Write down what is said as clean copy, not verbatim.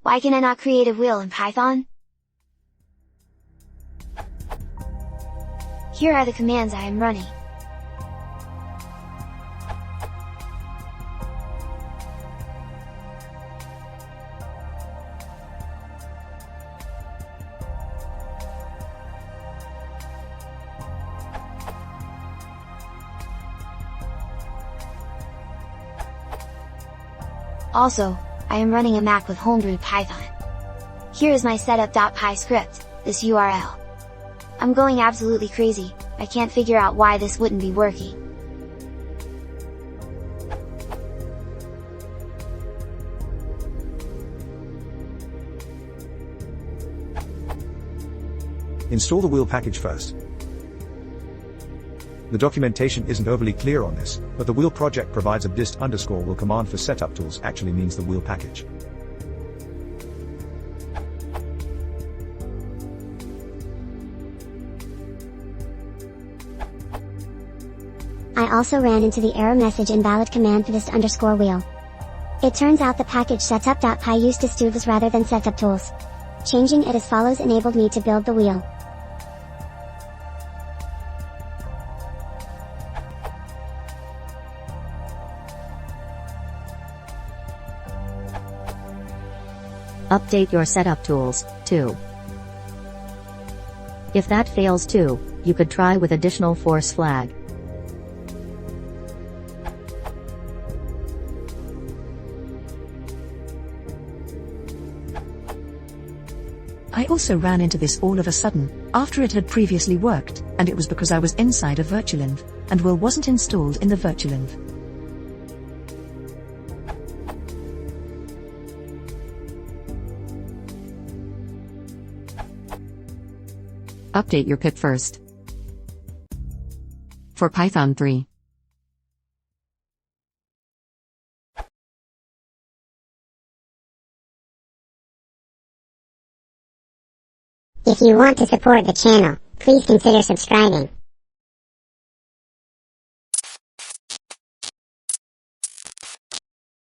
Why can I not create a wheel in Python? Here are the commands I am running. Also, I am running a Mac with homebrewed Python. Here is my setup.py script, this URL. I'm going absolutely crazy, I can't figure out why this wouldn't be working. Install the wheel package first. The documentation isn't overly clear on this, but the wheel project provides a dist_wheel command for setuptools actually means the wheel package. I also ran into the error message invalid command for dist_wheel. It turns out the package setup.py used setuptools rather than setuptools. Changing it as follows enabled me to build the wheel. Update your setup tools, too. If that fails too, you could try with additional force flag. I also ran into this all of a sudden, after it had previously worked, and it was because I was inside a virtualenv, and wheel wasn't installed in the virtualenv. Update your pip first. For Python 3. If you want to support the channel, please consider subscribing.